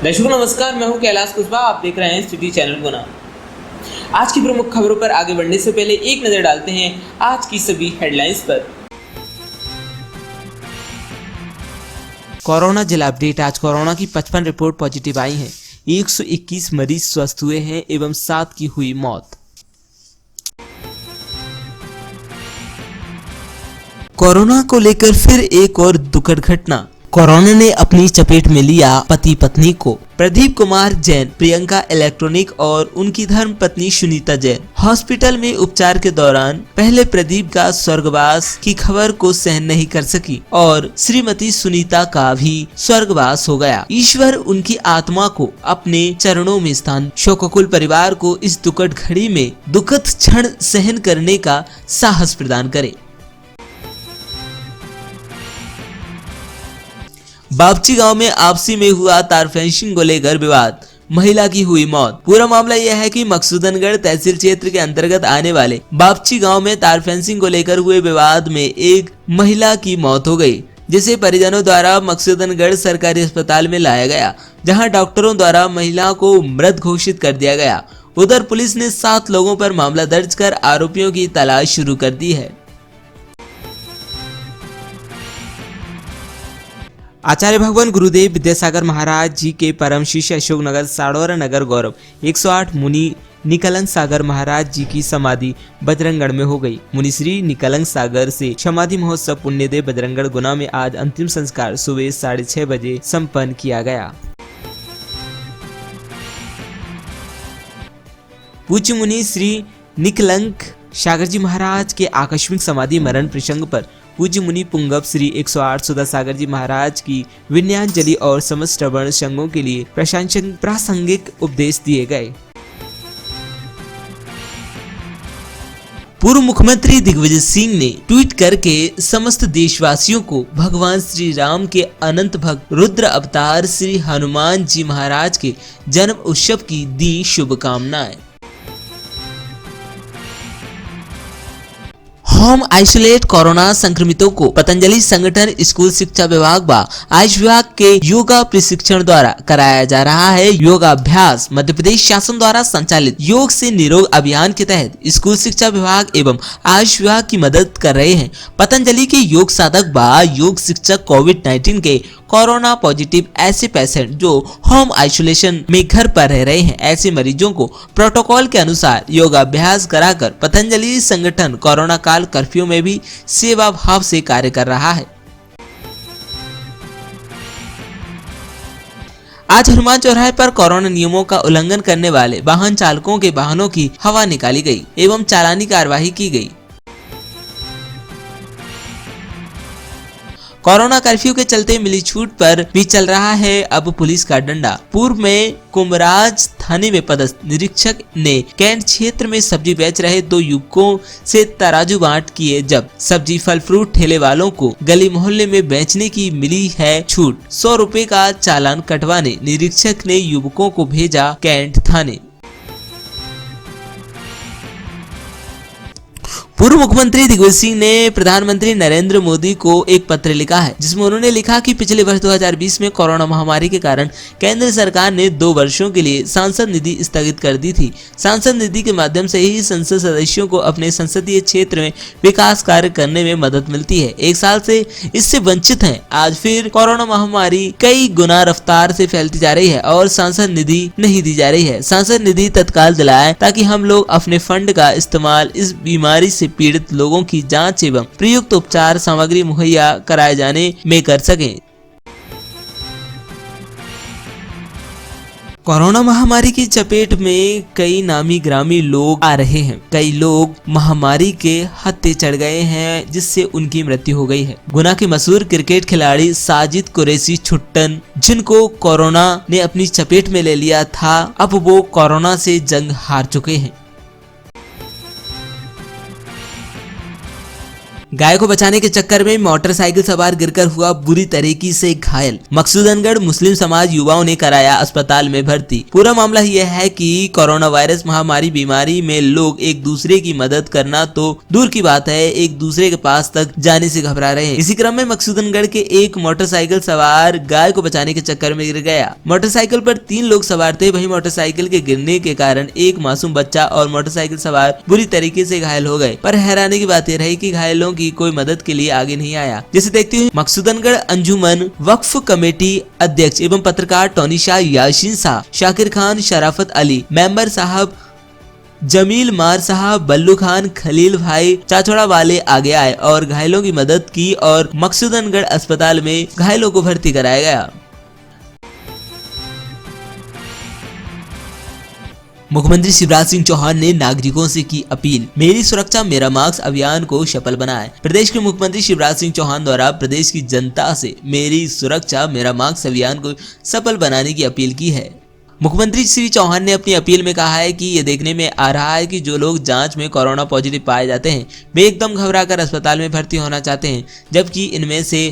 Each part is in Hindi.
दर्शकों नमस्कार, मैं हूं कैलाश कुशवाहा। आप देख रहे हैं सिटी चैनल गुना। आज की प्रमुख खबरों पर आगे बढ़ने से पहले एक नजर डालते हैं आज की सभी हेडलाइंस पर। कोरोना जिला अपडेट। आज कोरोना की 55 रिपोर्ट पॉजिटिव आई हैं। 121 मरीज स्वस्थ हुए हैं एवं 7 की हुई मौत। कोरोना को लेकर फिर एक और दुखद घटना। कोरोना ने अपनी चपेट में लिया पति पत्नी को। प्रदीप कुमार जैन, प्रियंका इलेक्ट्रॉनिक और उनकी धर्म पत्नी सुनीता जैन हॉस्पिटल में उपचार के दौरान पहले प्रदीप का स्वर्गवास की खबर को सहन नहीं कर सकी और श्रीमती सुनीता का भी स्वर्गवास हो गया। ईश्वर उनकी आत्मा को अपने चरणों में स्थान। शोककुल परिवार को इस दुखद घड़ी में दुखद क्षण सहन करने का साहस प्रदान करे। बापची गांव में आपसी में हुआ तार फेंसिंग को लेकर विवाद, महिला की हुई मौत। पूरा मामला यह है कि मकसूदनगढ़ तहसील क्षेत्र के अंतर्गत आने वाले बापची गांव में तार फेंसिंग को लेकर हुए विवाद में एक महिला की मौत हो गई, जिसे परिजनों द्वारा मकसूदनगढ़ सरकारी अस्पताल में लाया गया, जहां डॉक्टरों द्वारा महिला को मृत घोषित कर दिया गया। उधर पुलिस ने 7 लोगों पर मामला दर्ज कर आरोपियों की तलाश शुरू कर दी है। आचार्य भगवान गुरुदेव विद्यासागर महाराज जी के परम शिष्य अशोकनगर साड़ौरा नगर गौरव 108 मुनि निकलंक सागर महाराज जी की समाधि बजरंगगढ़ में हो गई। मुनि श्री निकलंक सागर से समाधि महोत्सव पुण्यदेव बजरंगगढ़ गुना में आज अंतिम संस्कार सुबह 6:30 बजे संपन्न किया गया। पूज्य मुनि श्री निकलंक सागर जी महाराज के आकस्मिक समाधि मरण प्रसंग पर पूज्य मुनि पुंगव श्री 108 सुधा सागर जी महाराज की विनयांजलि और समस्त श्रवण संघों के लिए प्रासंगिक उपदेश दिए गए। पूर्व मुख्यमंत्री दिग्विजय सिंह ने ट्वीट करके समस्त देशवासियों को भगवान श्री राम के अनंत भक्त रुद्र अवतार श्री हनुमान जी महाराज के जन्म उत्सव की दी शुभकामनाएं। होम आइसोलेट कोरोना संक्रमितों को पतंजलि संगठन स्कूल शिक्षा विभाग व आयुष विभाग के योगा प्रशिक्षण द्वारा कराया जा रहा है योगाभ्यास। मध्य प्रदेश शासन द्वारा संचालित योग से निरोग अभियान के तहत स्कूल शिक्षा विभाग एवं आयुष विभाग की मदद कर रहे हैं। पतंजलि के योग साधक व योग शिक्षक कोविड-19 के कोरोना पॉजिटिव ऐसे पेशेंट जो होम आइसोलेशन में घर पर रह रहे हैं, ऐसे मरीजों को प्रोटोकॉल के अनुसार योगाभ्यास कराकर पतंजलि संगठन कोरोना काल कर्फ्यू में भी सेवा भाव से कार्य कर रहा है। आज हनुमान चौराहे पर कोरोना नियमों का उल्लंघन करने वाले वाहन चालकों के वाहनों की हवा निकाली गई एवं चालानी कार्रवाई की गई। कोरोना कर्फ्यू के चलते मिली छूट पर भी चल रहा है अब पुलिस का डंडा। पूर्व में कुमराज थाने में पदस्थ निरीक्षक ने कैंट क्षेत्र में सब्जी बेच रहे 2 युवकों से तराजू बांट किए जब सब्जी फल फ्रूट ठेले वालों को गली मोहल्ले में बेचने की मिली है छूट। 100 रुपए का चालान कटवाने निरीक्षक ने युवकों को भेजा कैंट थाने। पूर्व मुख्यमंत्री दिग्विजय सिंह ने प्रधानमंत्री नरेंद्र मोदी को एक पत्र लिखा है, जिसमें उन्होंने लिखा कि पिछले वर्ष 2020 में कोरोना महामारी के कारण केंद्र सरकार ने 2 वर्षों के लिए सांसद निधि स्थगित कर दी थी। सांसद निधि के माध्यम से ही संसद सदस्यों को अपने संसदीय क्षेत्र में विकास कार्य करने में मदद मिलती है। 1 साल से इससे वंचित हैं। आज फिर कोरोना महामारी कई गुना रफ्तार से फैलती जा रही है और सांसद निधि नहीं दी जा रही है। सांसद निधि तत्काल दिलाएं ताकि हम लोग अपने फंड का इस्तेमाल इस बीमारी से पीड़ित लोगों की जांच एवं प्रयुक्त उपचार सामग्री मुहैया कराए जाने में कर सकें। कोरोना महामारी की चपेट में कई नामी ग्रामी लोग आ रहे हैं। कई लोग महामारी के हत्थे चढ़ गए हैं, जिससे उनकी मृत्यु हो गई है। गुना के मशहूर क्रिकेट खिलाड़ी साजिद कुरैशी छुट्टन, जिनको कोरोना ने अपनी चपेट में ले लिया था, अब वो कोरोना से जंग हार चुके हैं। गाय को बचाने के चक्कर में मोटरसाइकिल सवार गिरकर हुआ बुरी तरीके से घायल। मकसूदनगढ़ मुस्लिम समाज युवाओं ने कराया अस्पताल में भर्ती। पूरा मामला यह है कि कोरोना वायरस महामारी बीमारी में लोग एक दूसरे की मदद करना तो दूर की बात है, एक दूसरे के पास तक जाने से घबरा रहे हैं। इसी क्रम में मकसूदनगढ़ के एक मोटरसाइकिल सवार गाय को बचाने के चक्कर में गिर गया। मोटरसाइकिल पर 3 लोग सवार थे, वहीं मोटरसाइकिल के गिरने के कारण एक मासूम बच्चा और मोटरसाइकिल सवार बुरी तरीके से घायल हो गए। पर हैरानी की बात यह रही कि घायलों की कोई मदद के लिए आगे नहीं आया। जिसे देखते हुए मकसूदनगढ़ अंजुमन वक्फ कमेटी अध्यक्ष एवं पत्रकार टोनी शाह, यासीन शाह, शाकिर खान, शराफत अली, मेंबर साहब जमील मार साहब, बल्लू खान, खलील भाई चाचोड़ा वाले आगे आए और घायलों की मदद की और मकसूदनगढ़ अस्पताल में घायलों को भर्ती कराया गया। मुख्यमंत्री शिवराज सिंह चौहान ने नागरिकों से की अपील, मेरी सुरक्षा मेरा मास्क अभियान को सफल बनाएं। प्रदेश के मुख्यमंत्री शिवराज सिंह चौहान द्वारा प्रदेश की जनता से मेरी सुरक्षा मेरा मास्क अभियान को सफल बनाने की अपील की है। मुख्यमंत्री श्री चौहान ने अपनी अपील में कहा है कि ये देखने में आ रहा है कि जो लोग जांच में कोरोना पॉजिटिव पाए जाते हैं वे एकदम घबराकर अस्पताल में भर्ती होना चाहते हैं, जबकि इनमें से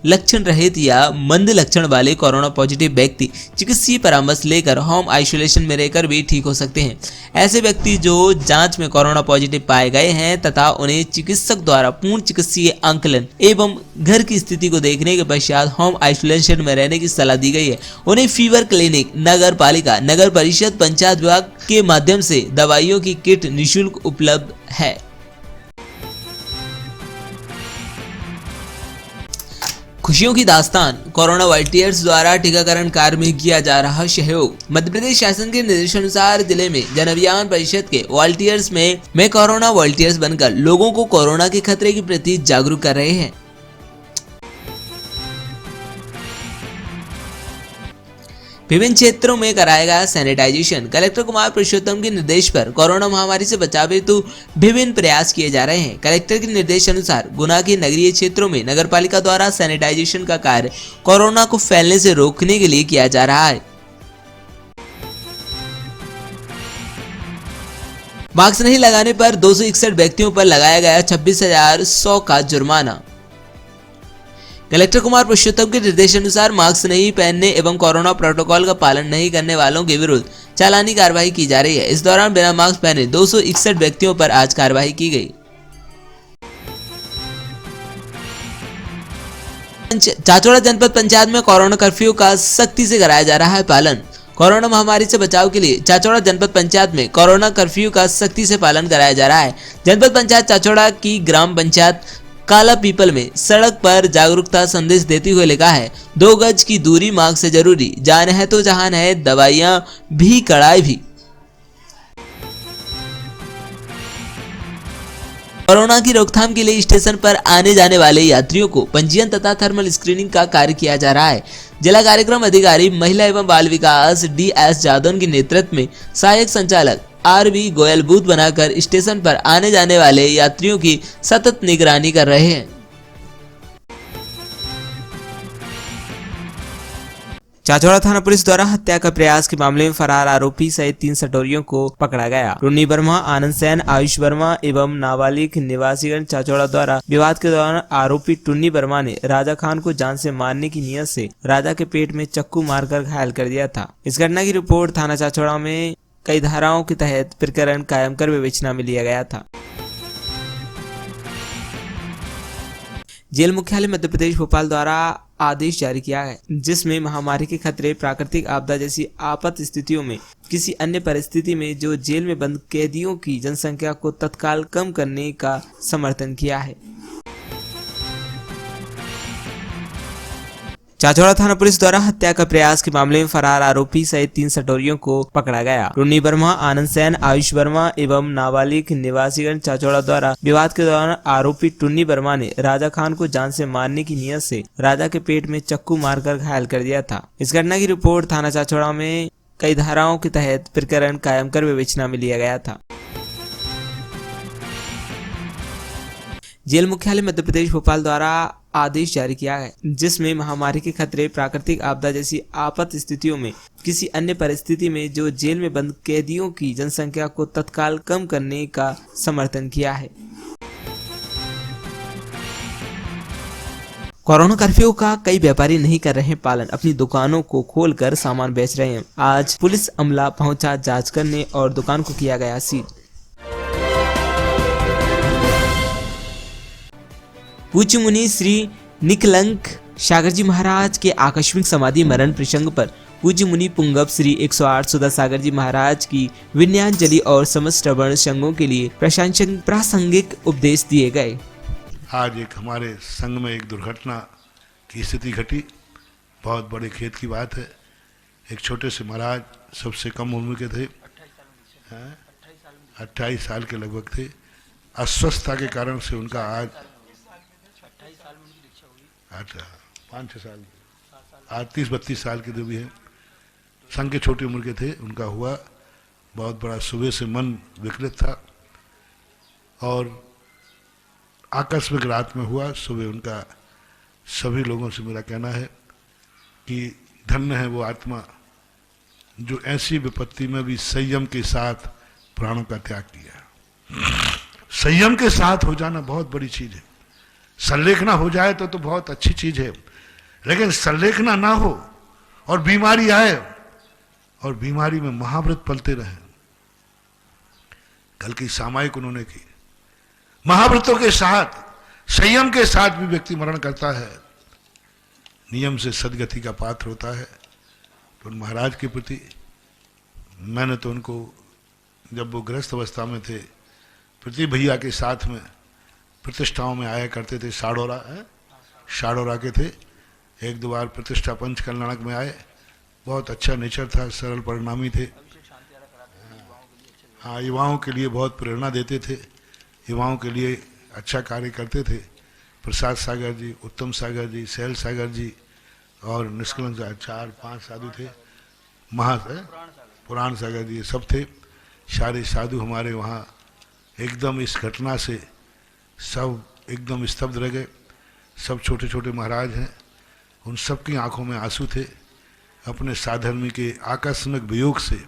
लक्षण रहित या मंद लक्षण वाले कोरोना पॉजिटिव व्यक्ति चिकित्सीय परामर्श लेकर होम आइसोलेशन में रहकर भी ठीक हो सकते हैं। ऐसे व्यक्ति जो जांच में कोरोना पॉजिटिव पाए गए हैं तथा उन्हें चिकित्सक द्वारा पूर्ण चिकित्सीय आंकलन एवं घर की स्थिति को देखने के पश्चात होम आइसोलेशन में रहने की सलाह दी गई है। उन्हें फीवर क्लिनिक, नगर पालिका, नगर परिषद, पंचायत विभाग के माध्यम से दवाइयों की किट निःशुल्क उपलब्ध है। खुशियों की दास्तान, कोरोना वॉलंटियर्स द्वारा टीकाकरण कार्य में किया जा रहा सहयोग। मध्य प्रदेश शासन के निर्देशानुसार जिले में जन अभियान परिषद के वॉलंटियर्स में कोरोना वॉलंटियर्स बनकर लोगों को कोरोना के खतरे के प्रति जागरूक कर रहे हैं। विभिन्न क्षेत्रों में कराया गया सैनिटाइजेशन। कलेक्टर कुमार पुरुषोत्तम के निर्देश पर कोरोना महामारी से बचाव हेतु विभिन्न प्रयास किए जा रहे हैं। कलेक्टर के निर्देश अनुसार गुना के नगरीय क्षेत्रों में नगरपालिका द्वारा सैनिटाइजेशन का कार्य कोरोना को फैलने से रोकने के लिए किया जा रहा है। मास्क नहीं लगाने पर 261 व्यक्तियों पर लगाया गया 26,100 का जुर्माना। कलेक्टर कुमार पुरुषोत्तम के निर्देशानुसार मास्क नहीं पहनने एवं कोरोना प्रोटोकॉल का पालन नहीं करने वालों के विरुद्ध चालानी कार्रवाई की जा रही है। इस दौरान बिना मास्क पहने 261 व्यक्तियों पर आज कार्रवाई की गई। चाचौड़ा जनपद पंचायत में कोरोना कर्फ्यू का सख्ती से कराया जा रहा है पालन। कोरोना महामारी से बचाव के लिए चाचौड़ा जनपद पंचायत में कोरोना कर्फ्यू का सख्ती से पालन कराया जा रहा है। जनपद पंचायत चाचौड़ा की ग्राम पंचायत काला पीपल में सड़क पर जागरूकता संदेश देते हुए लिखा है, 2 गज की दूरी मास्क से जरूरी, जान है तो जहान है, दवाइयां भी कड़ाई भी। कोरोना की रोकथाम के लिए स्टेशन पर आने जाने वाले यात्रियों को पंजीयन तथा थर्मल स्क्रीनिंग का कार्य किया जा रहा है। जिला कार्यक्रम अधिकारी महिला एवं बाल विकास DS जादौन के नेतृत्व में सहायक संचालक RV गोयल बूथ बनाकर स्टेशन पर आने जाने वाले यात्रियों की सतत निगरानी कर रहे हैं। चाचौड़ा थाना पुलिस द्वारा हत्या का प्रयास के मामले में फरार आरोपी सहित 3 सटोरियों को पकड़ा गया। रुन्नी वर्मा, आनंद सैन, आयुष वर्मा एवं नाबालिग निवासीगण चाचौड़ा द्वारा विवाद के दौरान आरोपी टुन्नी वर्मा ने राजा खान को जान से मारने की नियत से राजा के पेट में चक्कू मारकर घायल कर दिया था। इस घटना की रिपोर्ट थाना चाचौड़ा में कई धाराओं के तहत प्रकरण कायम कर विवेचना में लिया गया था। जेल मुख्यालय मध्य प्रदेश भोपाल द्वारा आदेश जारी किया है, जिसमें महामारी के खतरे, प्राकृतिक आपदा जैसी आपात स्थितियों में किसी अन्य परिस्थिति में जो जेल में बंद कैदियों की जनसंख्या को तत्काल कम करने का समर्थन किया है। चाचौड़ा थाना पुलिस द्वारा हत्या का प्रयास के मामले में फरार आरोपी सहित 3 सटोरियों को पकड़ा गया। रुन्नी वर्मा, आनंद सैन, आयुष वर्मा एवं नाबालिग निवासीगण चाचौड़ा द्वारा विवाद के दौरान आरोपी टुन्नी वर्मा ने राजा खान को जान से मारने की नियत से राजा के पेट में चक्कू मारकर घायल कर दिया था। इस घटना की रिपोर्ट थाना चाचौड़ा में कई धाराओं के तहत प्रकरण कायम कर विवेचना में लिया गया था। जेल मुख्यालय मध्य प्रदेश भोपाल द्वारा आदेश जारी किया है, जिसमें महामारी के खतरे, प्राकृतिक आपदा जैसी आपात स्थितियों में किसी अन्य परिस्थिति में जो जेल में बंद कैदियों की जनसंख्या को तत्काल कम करने का समर्थन किया है। कोरोना कर्फ्यू का कई व्यापारी नहीं कर रहे हैं पालन, अपनी दुकानों को खोलकर सामान बेच रहे हैं। आज पुलिस अमला पहुंचा जांच करने और दुकान को किया गया सील। पूज्य मुनि श्री निकलंक सागर जी महाराज के आकस्मिक समाधि मरण प्रसंग पर पूज्य मुनि पुंगव श्री 108 सुधा सागर जी महाराज की विनयांजलि और समस्त श्रवण संघों के लिए प्रासंगिक उपदेश दिए गए। आज एक हमारे संघ में एक दुर्घटना की स्थिति घटी। बहुत बड़े खेत की बात है। एक छोटे से महाराज, सबसे कम उम्र के थे, 28 साल के लगभग थे। अस्वस्थता के कारण से उनका आज 5-6 साल, आज 30-32 साल के जो भी हैं, संघ के छोटी उम्र के थे, उनका हुआ। बहुत बड़ा सुबह से मन विकलित था और आकस्मिक रात में हुआ। सुबह उनका सभी लोगों से मेरा कहना है कि धन्य है वो आत्मा जो ऐसी विपत्ति में भी संयम के साथ प्राणों का त्याग किया। संयम के साथ हो जाना बहुत बड़ी चीज है। संलेखना हो जाए तो बहुत अच्छी चीज है, लेकिन संलेखना ना हो और बीमारी आए और बीमारी में महाव्रत पलते रहे। कल की सामायिक उन्होंने की। महाव्रतों के साथ, संयम के साथ भी व्यक्ति मरण करता है, नियम से सदगति का पात्र होता है। तो महाराज के प्रति मैंने तो उनको, जब वो गृहस्थ अवस्था में थे, प्रति भैया के साथ में प्रतिष्ठाओं में आया करते थे। शाड़ोरा के थे। 1-2 बार प्रतिष्ठा पंच कल्याणक में आए। बहुत अच्छा नेचर था, सरल परिणामी थे। हाँ, युवाओं के लिए बहुत प्रेरणा देते थे, युवाओं के लिए अच्छा कार्य करते थे। प्रसाद सागर जी, उत्तम सागर जी, सैल सागर जी और निष्कलंक 4-5 साधु थे। पुराण सागर जी, सब थे। सारे साधु हमारे वहाँ एकदम इस घटना से सब एकदम स्तब्ध रह गए। सब छोटे छोटे महाराज हैं, उन सब की आंखों में आंसू थे अपने साधर्मी के आकस्मिक वियोग से।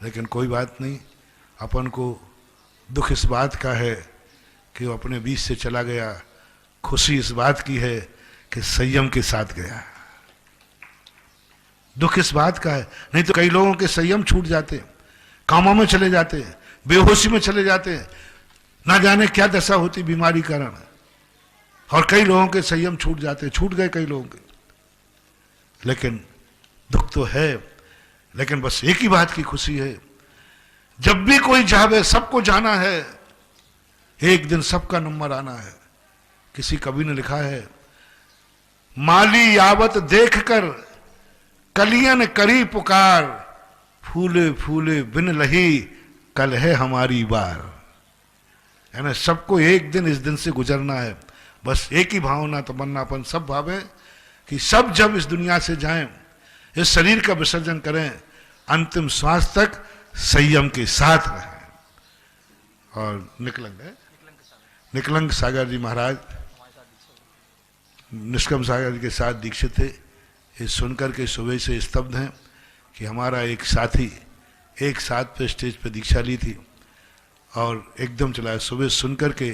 लेकिन कोई बात नहीं, अपन को दुख इस बात का है कि वो अपने बीच से चला गया। खुशी इस बात की है कि संयम के साथ गया। दुख इस बात का है, नहीं तो कई लोगों के संयम छूट जाते, कामों में चले जाते, बेहोशी में चले जाते, ना जाने क्या दशा होती बीमारी कारण। और कई लोगों के संयम छूट जाते, छूट गए कई लोगों के। लेकिन दुख तो है, लेकिन बस एक ही बात की खुशी है, जब भी कोई जावे, सबको जाना है, एक दिन सबका नंबर आना है। किसी कवि ने लिखा है, माली यावत देखकर कलियन करी पुकार, फूले फूले बिन लही कल है हमारी बार। है ना, सबको एक दिन इस दिन से गुजरना है। बस एक ही भावना, तमन्ना अपन सब भावे कि सब जब इस दुनिया से जाएं, इस शरीर का विसर्जन करें, अंतिम श्वास तक संयम के साथ रहें। और निकलंक सागर जी महाराज निष्कम सागर जी के साथ दीक्षित थे। ये सुनकर के सुबह से स्तब्ध हैं कि हमारा एक साथी एक साथ पे स्टेज पे दीक्षा ली थी और एकदम चला। सुबह सुनकर के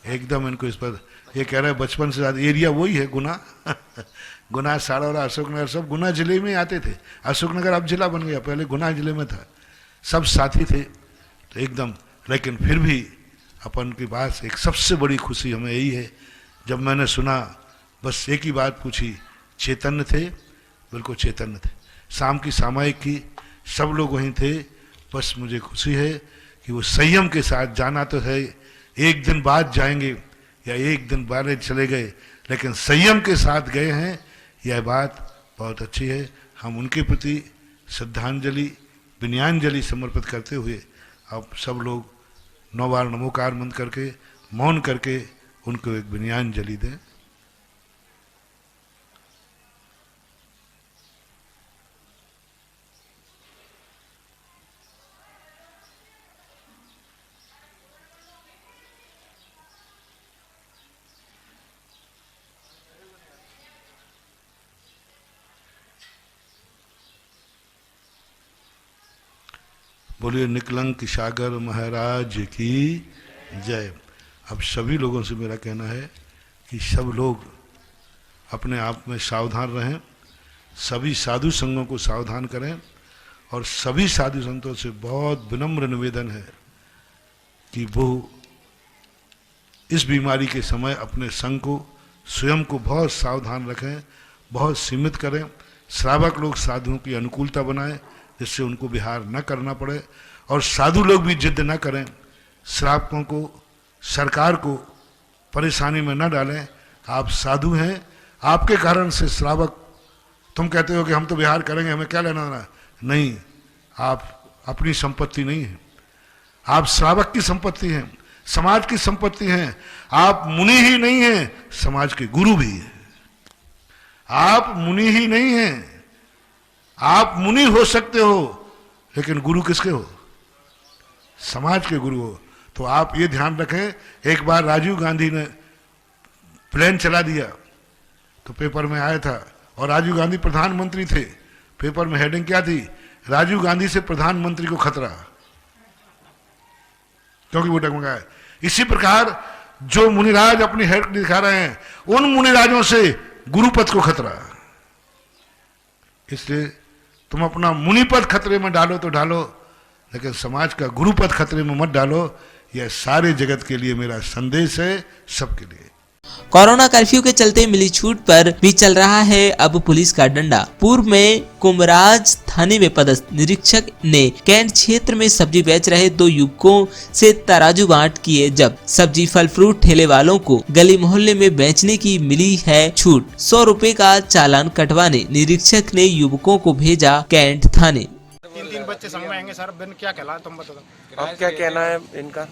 एकदम इनको इस पर ये कह रहा है, बचपन से ज़्यादा एरिया वही है गुना गुना, साड़ौरा, अशोकनगर, सब गुना जिले में आते थे। अशोकनगर अब जिला बन गया, पहले गुना जिले में था। सब साथी थे तो एकदम। लेकिन फिर भी अपन के पास एक सबसे बड़ी खुशी हमें यही है, जब मैंने सुना, बस एक ही बात पूछी, चैतन्य थे? बिल्कुल चैतन्य थे। शाम की सामायिक की, सब लोग वहीं थे। बस मुझे खुशी है कि वो संयम के साथ, जाना तो है, एक दिन बाद जाएंगे या एक दिन बाद चले गए, लेकिन संयम के साथ गए हैं, यह बात बहुत अच्छी है। हम उनके प्रति श्रद्धांजलि, विनयांजलि समर्पित करते हुए अब सब लोग 9 बार नमोकार मंत्र करके, मौन करके उनको एक विनयांजलि दें। बोलिए निकलंक सागर महाराज की जय। अब सभी लोगों से मेरा कहना है कि सब लोग अपने आप में सावधान रहें, सभी साधु संघों को सावधान करें और सभी साधु संतों से बहुत विनम्र निवेदन है कि वो इस बीमारी के समय अपने संघ को, स्वयं को बहुत सावधान रखें, बहुत सीमित करें। श्रावक लोग साधुओं की अनुकूलता बनाएं जिससे उनको विहार न करना पड़े, और साधु लोग भी जिद न करें, श्रावकों को, सरकार को परेशानी में न डालें। आप साधु हैं, आपके कारण से श्रावक, तुम कहते हो कि हम तो विहार करेंगे, हमें क्या लेना देना, नहीं, आप अपनी संपत्ति नहीं है, आप श्रावक की संपत्ति हैं, समाज की संपत्ति हैं। आप मुनि ही नहीं हैं, समाज के गुरु भी हैं। आप मुनि ही नहीं हैं, आप मुनि हो सकते हो लेकिन गुरु किसके हो? समाज के गुरु हो। तो आप ये ध्यान रखें। एक बार राजीव गांधी ने प्लेन चला दिया तो पेपर में आया था, और राजीव गांधी प्रधानमंत्री थे। पेपर में हेडिंग क्या थी? राजीव गांधी से प्रधानमंत्री को खतरा, क्योंकि वो डगमगाए। इसी प्रकार जो मुनिराज अपनी हेड दिखा रहे हैं, उन मुनिराजों से गुरुपद को खतरा। इसलिए तुम अपना मुनिपद खतरे में डालो तो डालो, लेकिन समाज का गुरुपद खतरे में मत डालो। यह सारे जगत के लिए मेरा संदेश है, सबके लिए। कोरोना कर्फ्यू के चलते मिली छूट पर भी चल रहा है अब पुलिस का डंडा। पूर्व में कुमराज थाने में पदस्थ निरीक्षक ने कैंट क्षेत्र में सब्जी बेच रहे 2 युवकों से तराजू बांट किए जब सब्जी फल फ्रूट ठेले वालों को गली मोहल्ले में बेचने की मिली है छूट। 100 रुपए का चालान कटवाने निरीक्षक ने युवकों को भेजा कैंट थाने। 3 बच्चे संग में आएंगे सर, बिन क्या कहला तुम बताओ। अब क्या कहना है इनका?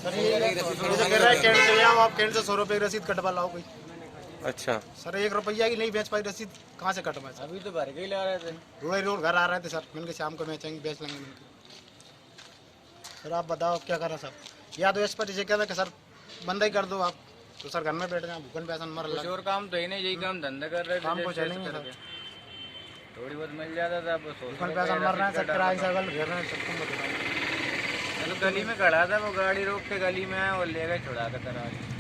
सर ये जो कह रहा है कैंट से आओ, आप कैंट से 100 रुपए की रसीद कटवा लाओ कोई। अच्छा सर 1 रुपया की नहीं बेच पाई रसीद, कहाँ से कटवाए? अभी तो भर के ही ला रहे थे, रोड घर आ रहे थे सर। मैंने शाम को बेच लेंगे सर। आप बताओ क्या करा सर? या तो इस पर इसे कहता कि सर बंद ही कर दो आप, तो सर घर में बैठ जाए, भूखन पैसा मर लगा। और काम तो ही नहीं, यही काम धंधा कर रहे थे, काम को चलेंगे सर, थोड़ी बहुत मिल जाता था। भूखन पैसा मर रहा है सर, किराए से गल घेर रहे हैं सब। तुम बताओ। तो गली में खड़ा था, वो गाड़ी रोक के गली में आया और ले गए छुड़ा कर तराजू।